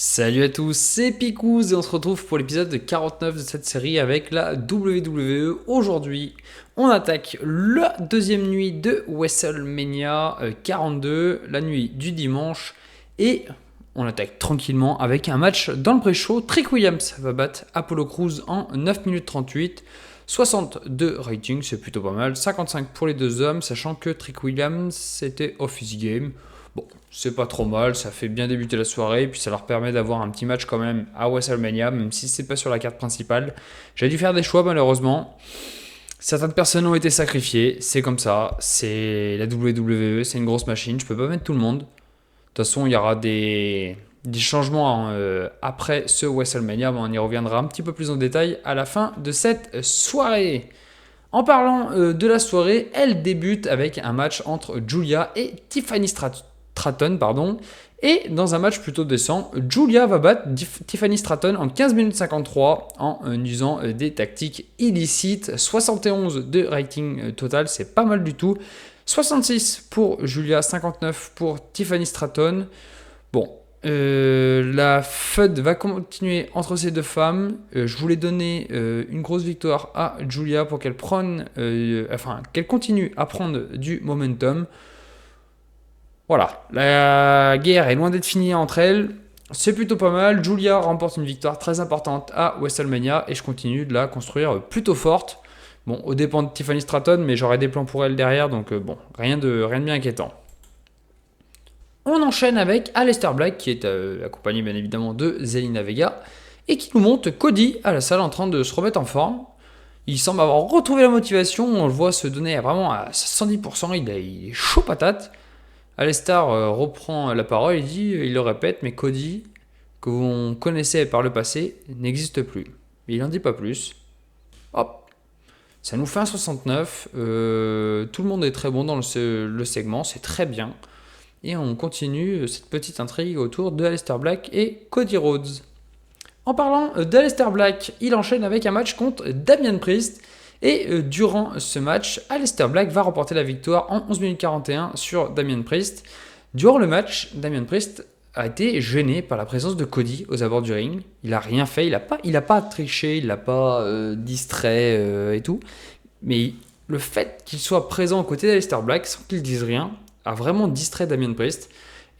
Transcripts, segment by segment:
Salut à tous, c'est Picouz et on se retrouve pour l'épisode 49 de cette série avec la WWE. Aujourd'hui, on attaque la deuxième nuit de WrestleMania 42, la nuit du dimanche, et on attaque tranquillement avec un match dans le pré-show. Trick Williams va battre Apollo Crews en 9 minutes 38. 62 rating, c'est plutôt pas mal. 55 pour les deux hommes, sachant que Trick Williams c'était Office Game. Bon, c'est pas trop mal, ça fait bien débuter la soirée, puis ça leur permet d'avoir un petit match quand même à WrestleMania, même si c'est pas sur la carte principale. J'ai dû faire des choix malheureusement. Certaines personnes ont été sacrifiées, c'est comme ça, c'est la WWE, c'est une grosse machine, je peux pas mettre tout le monde. De toute façon, il y aura des changements après ce WrestleMania, mais on y reviendra un petit peu plus en détail à la fin de cette soirée. En parlant de la soirée, elle débute avec un match entre Julia et Tiffany Stratton. Et dans un match plutôt décent, Julia va battre Tiffany Stratton en 15 minutes 53 en usant des tactiques illicites. 71 de rating total, c'est pas mal du tout. 66 pour Julia, 59 pour Tiffany Stratton. Bon, la FUD va continuer entre ces deux femmes. Je voulais donner une grosse victoire à Julia pour qu'elle qu'elle continue à prendre du momentum. Voilà, la guerre est loin d'être finie entre elles. C'est plutôt pas mal. Julia remporte une victoire très importante à WrestleMania et je continue de la construire plutôt forte. Bon, au dépend de Tiffany Stratton, mais j'aurai des plans pour elle derrière, donc bon, rien de bien inquiétant. On enchaîne avec Aleister Black, qui est accompagné bien évidemment de Zelina Vega, et qui nous montre Cody à la salle en train de se remettre en forme. Il semble avoir retrouvé la motivation, on le voit se donner vraiment à 110%, il est chaud patate. Aleister reprend la parole et dit, il le répète, mais Cody, que l'on connaissait par le passé, n'existe plus. Il n'en dit pas plus. Hop, ça nous fait un 69. Tout le monde est très bon dans le segment, c'est très bien. Et on continue cette petite intrigue autour de Aleister Black et Cody Rhodes. En parlant d'Aleister Black, il enchaîne avec un match contre Damian Priest. Et durant ce match, Aleister Black va remporter la victoire en 11 minutes 41 sur Damian Priest. Durant le match, Damian Priest a été gêné par la présence de Cody aux abords du ring. Il n'a rien fait, il n'a pas triché, il n'a pas distrait et tout. Mais le fait qu'il soit présent aux côtés d'Aleister Black sans qu'il dise rien a vraiment distrait Damian Priest.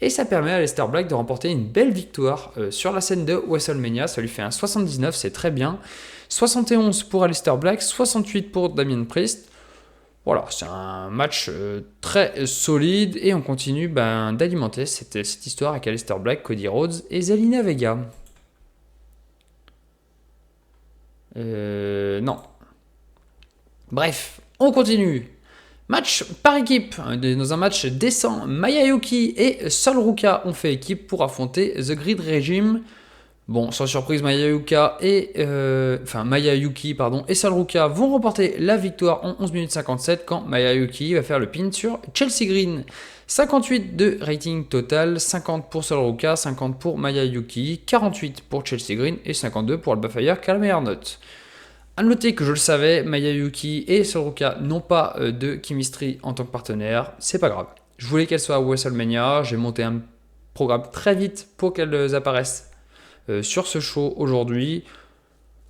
Et ça permet à Aleister Black de remporter une belle victoire sur la scène de WrestleMania. Ça lui fait un 79, c'est très bien. 71 pour Aleister Black, 68 pour Damian Priest. Voilà, c'est un match très solide. Et on continue d'alimenter cette histoire avec Aleister Black, Cody Rhodes et Zelina Vega. Non. Bref, on continue. Match par équipe. Dans un match décent, Maya Yuki et Sol Ruka ont fait équipe pour affronter The Grid Regime. Bon, sans surprise, Maya Yuki et Sol Ruka vont remporter la victoire en 11 minutes 57 quand Maya Yuki va faire le pin sur Chelsea Green. 58 de rating total, 50 pour Sol Ruka, 50 pour Maya Yuki, 48 pour Chelsea Green et 52 pour Alba Fire Calme Arnott. A noter que je le savais, Maya Yuki et Sol Ruka n'ont pas de chemistry en tant que partenaire, c'est pas grave. Je voulais qu'elles soient à WrestleMania, j'ai monté un programme très vite pour qu'elles apparaissent sur ce show aujourd'hui.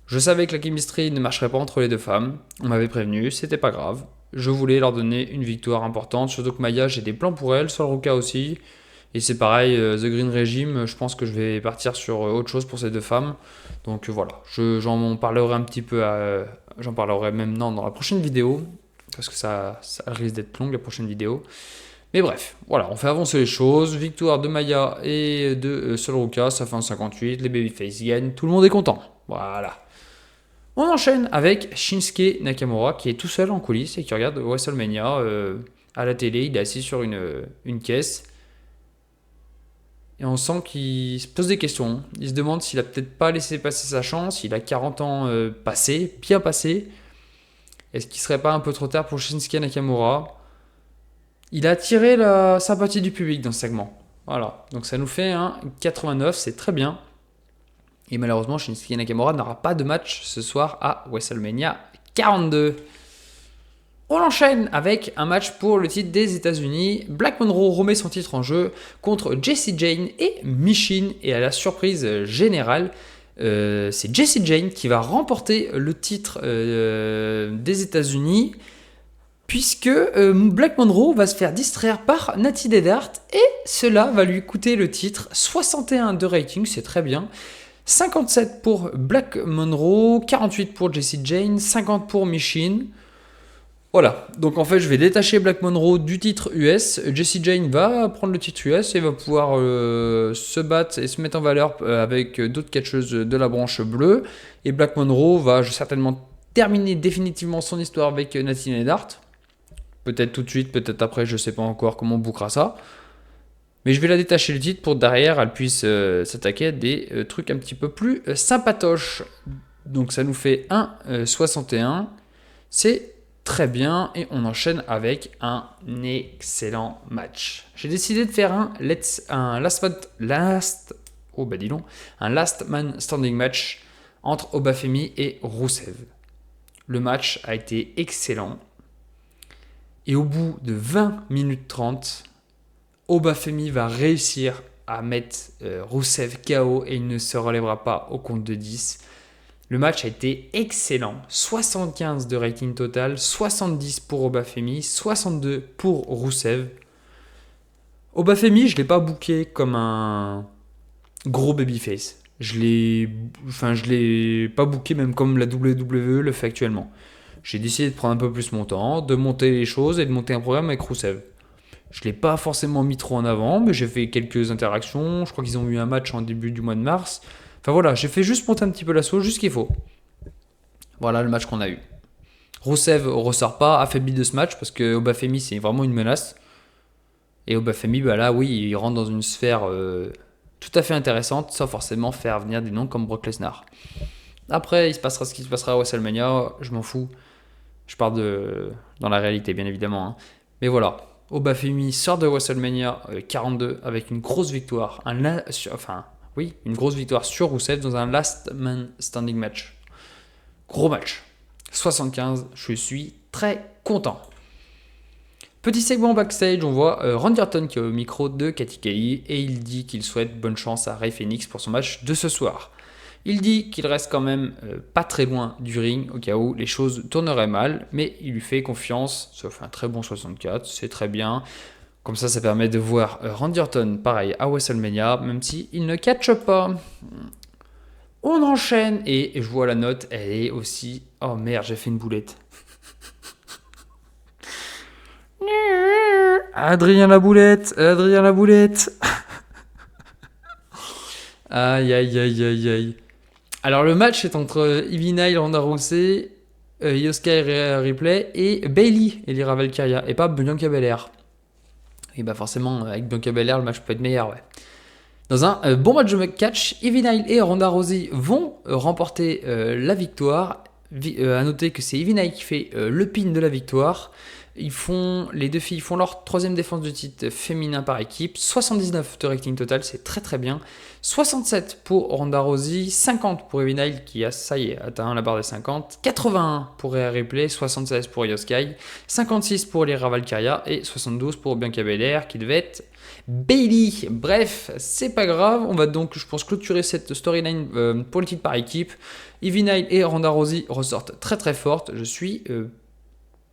Je savais que la chemistry ne marcherait pas entre les deux femmes, on m'avait prévenu, c'était pas grave. Je voulais leur donner une victoire importante, surtout que Maya, j'ai des plans pour elle, Sol Ruka aussi. Et c'est pareil, The Green Regime, je pense que je vais partir sur autre chose pour ces deux femmes. Donc voilà, j'en parlerai un petit peu, j'en parlerai même dans la prochaine vidéo, parce que ça risque d'être long la prochaine vidéo. Mais bref, voilà, on fait avancer les choses. Victoire de Maya et de Sol Ruka, ça fait un 58, les babyface gagnent, tout le monde est content. Voilà. On enchaîne avec Shinsuke Nakamura qui est tout seul en coulisses et qui regarde WrestleMania à la télé, il est assis sur une caisse. Et on sent qu'il se pose des questions. Il se demande s'il a peut-être pas laissé passer sa chance. Il a 40 ans passés, bien passés. Est-ce qu'il serait pas un peu trop tard pour Shinsuke Nakamura? Il a attiré la sympathie du public dans ce segment. Voilà. Donc ça nous fait un 89, c'est très bien. Et malheureusement, Shinsuke Nakamura n'aura pas de match ce soir à WrestleMania 42. On enchaîne avec un match pour le titre des États-Unis. Black Monroe remet son titre en jeu contre Jessie Jane et Michin. Et à la surprise générale, c'est Jessie Jane qui va remporter le titre des États-Unis, puisque Black Monroe va se faire distraire par Natty Deadhart et cela va lui coûter le titre. 61 de rating, c'est très bien. 57 pour Black Monroe, 48 pour Jessie Jane, 50 pour Michin. Voilà, donc en fait je vais détacher Black Monroe du titre US, Jessie Jane va prendre le titre US et va pouvoir se battre et se mettre en valeur avec d'autres catcheuses de la branche bleue, et Black Monroe va certainement terminer définitivement son histoire avec Natty Neidhart, peut-être tout de suite, peut-être après, je sais pas encore comment on bouclera ça, mais je vais la détacher le titre pour derrière elle puisse s'attaquer à des trucs un petit peu plus sympatoches. Donc ça nous fait 1,61, c'est très bien, et on enchaîne avec un excellent match. J'ai décidé de faire un last man standing match entre Obafemi et Roussev. Le match a été excellent. Et au bout de 20 minutes 30, Obafemi va réussir à mettre Roussev KO et il ne se relèvera pas au compte de 10. Le match a été excellent, 75 de rating total, 70 pour Obafemi, 62 pour Roussev. Obafemi, je ne l'ai pas booké comme un gros babyface. Je l'ai pas booké même comme la WWE le fait actuellement. J'ai décidé de prendre un peu plus mon temps, de monter les choses et de monter un programme avec Roussev. Je ne l'ai pas forcément mis trop en avant, mais j'ai fait quelques interactions. Je crois qu'ils ont eu un match en début du mois de mars. Enfin voilà, j'ai fait juste monter un petit peu la sauce, juste ce qu'il faut. Voilà le match qu'on a eu. Roussev ressort pas affaibli de ce match parce que Obafemi c'est vraiment une menace. Et Obafemi, bah là oui, il rentre dans une sphère tout à fait intéressante, sans forcément faire venir des noms comme Brock Lesnar. Après, il se passera ce qui se passera à WrestleMania, je m'en fous. Je parle dans la réalité, bien évidemment. Hein. Mais voilà, Obafemi sort de WrestleMania 42 avec une grosse victoire. Une grosse victoire sur Roussev dans un last man standing match. Gros match. 75, je suis très content. Petit segment backstage, on voit Randy Orton qui est au micro de Katy Kelly et il dit qu'il souhaite bonne chance à Rey Fenix pour son match de ce soir. Il dit qu'il reste quand même pas très loin du ring au cas où les choses tourneraient mal, mais il lui fait confiance, ça fait un très bon 64, c'est très bien. Comme ça permet de voir Randy Orton pareil à WrestleMania, même s'il ne catche pas. On enchaîne et je vois la note, elle est aussi... Oh merde, j'ai fait une boulette. Adrien la boulette. Aïe, aïe, aïe, aïe, aïe. Alors le match est entre Ivy Nile, Ronda Rousey, Io Sky Ripley et Bayley et Lyra Valkyria, et pas Bianca Belair. Et bah forcément, avec Bianca Belair, le match peut être meilleur, ouais. Dans un bon match de catch, Ivy Nile et Ronda Rousey vont remporter la victoire. À noter que c'est Ivy Nile qui fait le pin de la victoire. Les deux filles font leur troisième défense de titre féminin par équipe. 79 de rating total, c'est très très bien. 67 pour Ronda Rousey, 50 pour Ivy Nile qui a, ça y est, atteint la barre des 50. 81 pour Rhea Ripley, 76 pour Io Sky, 56 pour Lyra Valkyria et 72 pour Bianca Belair qui devait être Bayley. Bref, c'est pas grave. On va donc, je pense, clôturer cette storyline pour le titre par équipe. Ivy Nile et Ronda Rousey ressortent très très fortes. Je suis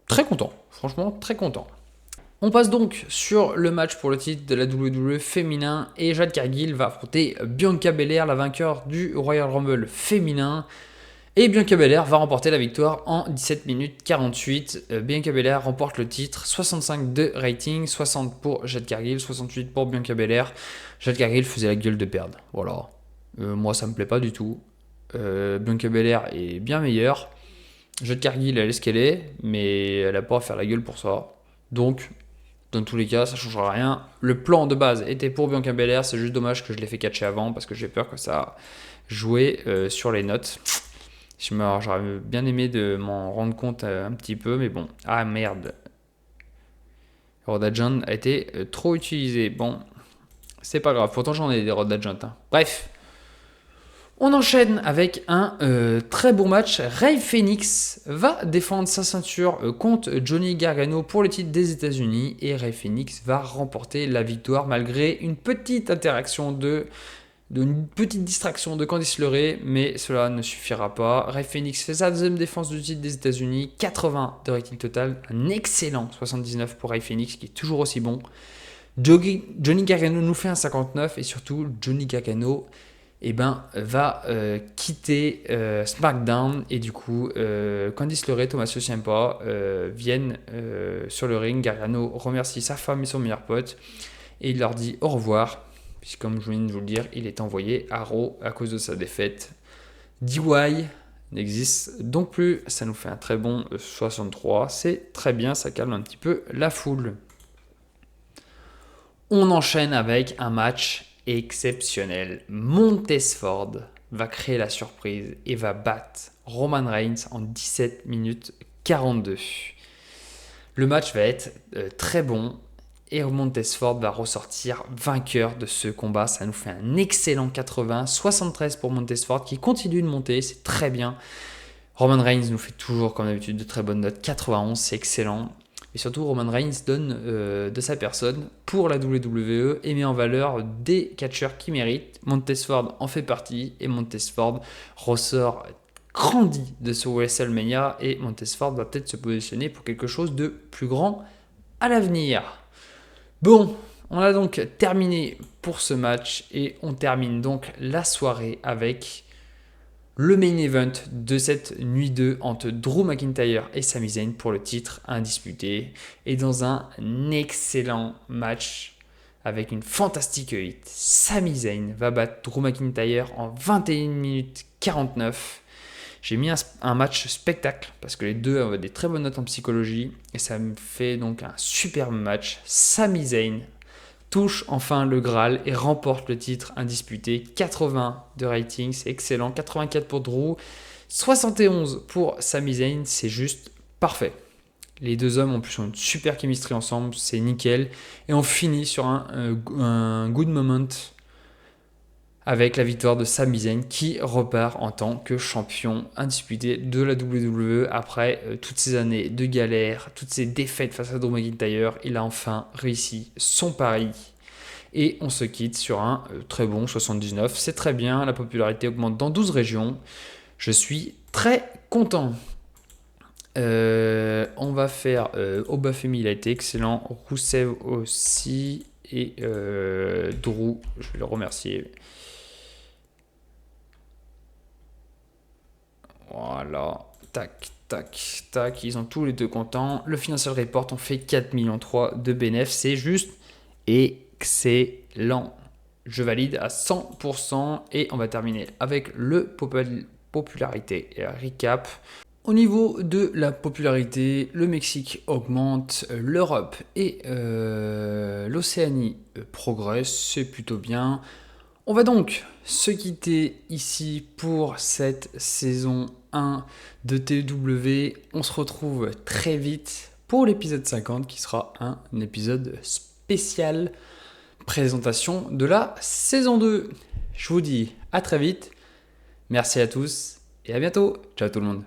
très content. Franchement, très content. On passe donc sur le match pour le titre de la WWE féminin et Jade Cargill va affronter Bianca Belair, la vainqueur du Royal Rumble féminin. Et Bianca Belair va remporter la victoire en 17 minutes 48. Bianca Belair remporte le titre, 65 de rating, 60 pour Jade Cargill, 68 pour Bianca Belair. Jade Cargill faisait la gueule de perdre. Voilà. Moi, ça me plaît pas du tout. Bianca Belair est bien meilleure. Jade Cargill, elle est ce qu'elle est, mais elle n'a pas à faire la gueule pour ça. Donc, dans tous les cas, ça ne changera rien. Le plan de base était pour Bianca Belair, c'est juste dommage que je l'ai fait catcher avant parce que j'ai peur que ça jouait sur les notes. J'aurais bien aimé de m'en rendre compte un petit peu, mais bon. Ah merde. Rod Agent a été trop utilisé. Bon, c'est pas grave. Pourtant, j'en ai des Rod Agent. Hein. Bref. On enchaîne avec un très bon match. Rey Fénix va défendre sa ceinture contre Johnny Gargano pour le titre des États-Unis et Rey Fénix va remporter la victoire malgré une petite interaction une petite distraction de Candice LeRae, mais cela ne suffira pas. Rey Fénix fait sa deuxième défense du titre des États-Unis, 80 de rating total, un excellent 79 pour Rey Fénix qui est toujours aussi bon. Johnny Gargano nous fait un 59 et surtout Johnny Gargano va quitter SmackDown et du coup Candice LeRae, Tommaso Ciampa viennent sur le ring. Gargano remercie sa femme et son meilleur pote et il leur dit au revoir puisque comme je viens de vous le dire, il est envoyé à Raw à cause de sa défaite. DY n'existe donc plus, ça nous fait un très bon 63, c'est très bien, ça calme un petit peu la foule. On enchaîne avec un match exceptionnel. Montez Ford va créer la surprise et va battre Roman Reigns en 17 minutes 42. Le match va être très bon et Montez Ford va ressortir vainqueur de ce combat. Ça nous fait un excellent 80, 73 pour Montez Ford qui continue de monter, c'est très bien. Roman Reigns nous fait toujours comme d'habitude de très bonnes notes, 91, c'est excellent. Et surtout, Roman Reigns donne de sa personne pour la WWE et met en valeur des catcheurs qui méritent. Montez Ford en fait partie et Montez Ford ressort grandi de ce WrestleMania et Montez Ford va peut-être se positionner pour quelque chose de plus grand à l'avenir. Bon, on a donc terminé pour ce match et on termine donc la soirée avec le main event de cette nuit 2 entre Drew McIntyre et Sami Zayn pour le titre indisputé et dans un excellent match avec une fantastique hit. Sami Zayn va battre Drew McIntyre en 21 minutes 49. J'ai mis un match spectacle parce que les deux avaient des très bonnes notes en psychologie et ça me fait donc un superbe match. Sami Zayn touche enfin le Graal et remporte le titre indisputé. 80 de rating, c'est excellent. 84 pour Drew, 71 pour Sami Zayn, c'est juste parfait. Les deux hommes en plus ont une super chemistry ensemble, c'est nickel. Et on finit sur un good moment avec la victoire de Sami Zayn qui repart en tant que champion indisputé de la WWE après toutes ces années de galère, toutes ces défaites face à Drew McIntyre. Il a enfin réussi son pari et on se quitte sur un très bon 79. C'est très bien, la popularité augmente dans 12 régions. Je suis très content. On va faire Obafemi, il a été excellent. Rousseff aussi et Drew, je vais le remercier. Voilà, tac, tac, tac, ils ont tous les deux contents. Le Financial Report, on fait 4,3 millions de bénéfices, c'est juste excellent. Je valide à 100% et on va terminer avec le popularité et recap. Au niveau de la popularité, le Mexique augmente, l'Europe et l'Océanie progressent, c'est plutôt bien. On va donc se quitter ici pour cette saison 1 de TW. On se retrouve très vite pour l'épisode 50 qui sera un épisode spécial présentation de la saison 2. Je vous dis à très vite. Merci à tous et à bientôt. Ciao tout le monde.